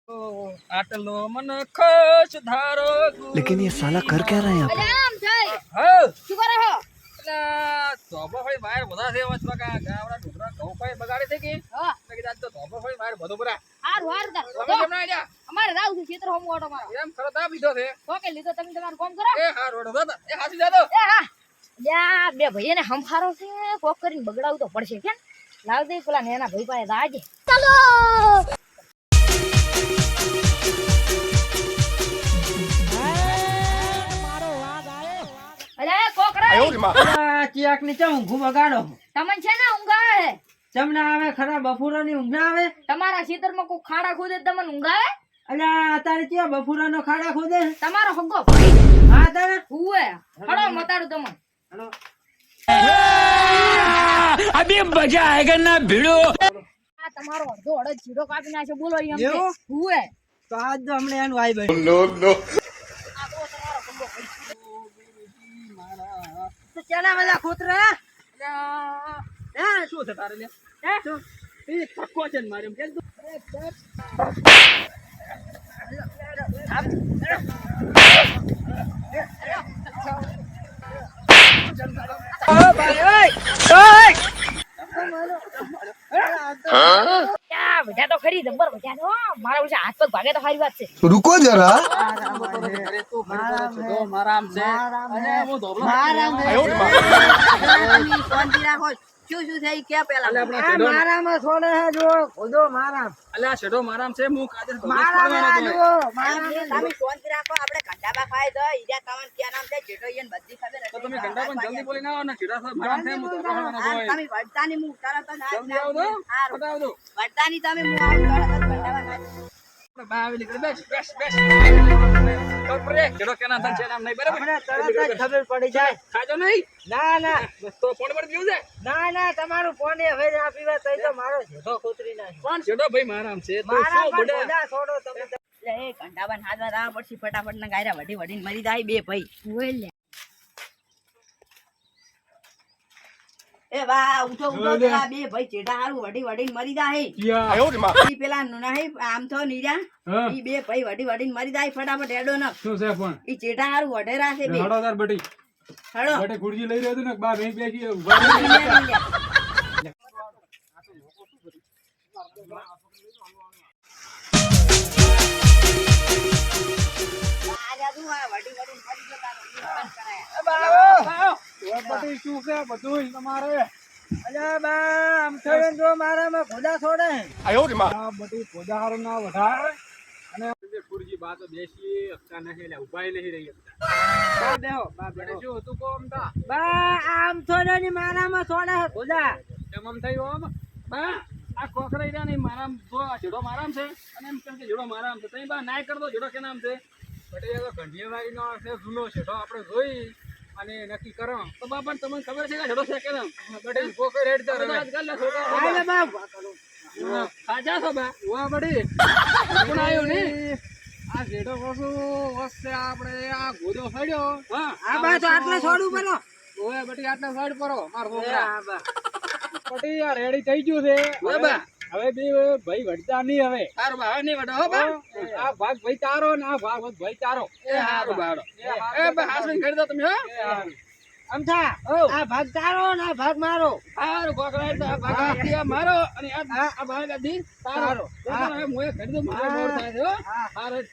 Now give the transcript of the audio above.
આટલો મન ખસ ધારો लेकिन ये साला कर क्या रहा है यहाँ पे? આમ થાય હા શું કરે હો એટલે ધોબો ભાઈ બહાર બધા છે વચમાં કા ગાવડા ઢોકરા ઘઉં ભાઈ બગાડે છે કે હા મેં કીધું આજ તો ધોબો ભાઈ બહાર બધો બરા હાર વાર તમે દા કેમ ના આયા અમારે રાવ છે ક્ષેત્ર હોમ ઓટો મારો એમ ખરો તાપ લીધો છે ઓકે લીધો તમે તમારું કામ કરો એ હા રોડ હતો એ હાસી જાતો એ હા લ્યા બે ભાઈને હમફારો છે કોક કરીને બગડાવું તો પડશે કેમ લાવ દે પેલા નેના ભાઈ પાસે દાજે ચાલો અરે કોકરા ચિયાક ની ચમ ઊંઘું બગાડો તમને છે ને ઊંઘ આવે ચમ ના આવે ખરા બફુરા ની ઊંઘ ના આવે તમારા ક્ષેત્રમાં કોઈ ખાડા ખોદે તમને ઊંઘ આવે અલ્યા અત્યારે ક્યાં બફુરા નો ખાડા ખોદે તમારો હગ્ગો હા તારે હુએ હડો મતાડું તમને હાલો. अभी मजा आएगा ना भिड़ो. આ તમારો અડધો અડધ જીડો કાપી નાખ્યો બોલો એમ કે એવું? હુએ તો આજ તો હમણાં એનું આઈ ભાઈ આ તો તમારો હગ્ગો તો ચાલા વાલા ખોતરા અલ્યા, હે શું છે તારે લે હે શું એ થક્કો છે ને મારે એમ કેમ તું ક્યાં બધા તો ખરી જબર બધા તો મારા ઓછા હાથ પગ ભાગે તો સારી વાત છે रुको जरा. અરે તું ખરી મારા આમ છે અને હું ધોબલો શાંતિ રાખો શું શું થઈ કે પેલા અલ્યા, આપણા શેઢો- મારામાં છોડે હે જો ખોદો મારા અલ્યા શેઢો મારામ છે હું કાજે ધોબલો મારા જ જો પડવાનો તમે શાંતિ રાખો આપણે ઘંટાબા ખાય તો ઈજા કાવન ક્યાં નામ છે જેટો ઈયન બધી ખબર તો તમે ઘંટા પણ જલ્દી બોલી ના આવો ને ચીડા સાહેબ મારામ છે હું ધોબલો પડવાનો હોય તમે વડતાની હું તરત જ જલ્દી આવો તો ફટાફટ આવો તો વડતાની તમે હું આવું તરત જ ઘંટાબા ખાય બા આવી નીકળી બેસ બેસ બેસ કર પડે ચીડો કેના તન છે નામ નહીં બરાબર મને તરત જ ખબર પડી જાય ખાજો નહીં ના ના બસ તો ફોન પર પીવું છે ના ના તમારું ફોન હવે ના પીવા તો મારો જેઠો કૂતરી નાખે પણ ચીડો ભાઈ મારામ છે તો મારા શું પણ બડા બધા છોડો તમે એટલે એ ઘંટાબાન હાથમાં રાહ પડશે ફટાફટ ના ગાયરા વઢી વઢીને મરી જાય બે ભાઈ હુએ લે એ વાહ ઉઠો ઉઠો પેલા બે ભાઈ ચેડા હારું વઢી વઢીને મરી જાય ઈ પેલા નહીં આમ તો નીરા ઈ બે ભાઈ વઢી વઢીને મરી જાય ફટાફટ હેડો ન શું છે પણ ઈ ચેડા હારું વઢેરા છે બે હડો તાર બટી હડો બટે ખુરજી લઈ રહ્યો હતો ને બાર નહીં બેસી ઉભા રહી. બટી શું છે બધું તમારે અલ્યા બા આમ થયું જો મારામાં ખોદા છોડે આ બટી પોદાહારો ના વધારે અને જે ખુરજી બા તો બેસી હકતા નહીં એટલે ઉભાઈ નહીં રહી હકતા. બા બેહો બા બટે બેહો શું હતું કોમ તા બા આમ થોડે ની મારામાં છોડે ખોદા એમ આમ થયું આમ બા આ કોકરા રહ્યા નહીં મારામ જો આ ચીડો મારામ છે અને એમ કેમ કે ચીડો મારામ છે તઈ બા નાય કર દો ચીડો કે નામ છે બટી હવે ઘંટિયાવાળી નો છે જૂનો છે તો આપણે જોઈ અને નક્કી કરો તો બા પણ તમને ખબર છે કે ચીડો છે કે નામ બટી કોકે રેડ તાર હવે. આજકાલના છોકરાઓ આલે બા ખાજા છો બા વાહ બટી પણ આવ્યો ને આ જેડો વસ્તુ વસ્તે આપણે આ ગોદો ફાડ્યો હા આ બા તો આટલે છોડું પેલો ઓય બટી આટલા સાઈડ પરો માર છોકરા આ બા બટી આ રેડી થઈ ગયું છે ઓય બા હવે બે ભાઈ વડતા નહીં હવે સારું બા હવે નહીં વડો હો બા આ ભાગ ભાઈ તારો ને આ ભાગ ભાઈ તારો એ હારું બાડો એ બા હાસવીને કરી દો તમે હો અમથા આ ભાગ તારો ને આ ભાગ મારો હારું કોકરા તો આ ભાગ આથી આ મારો અને આ ભાગ આથી તારો તો હવે મોય કરી દો મારે મોર થાય છે હો હારું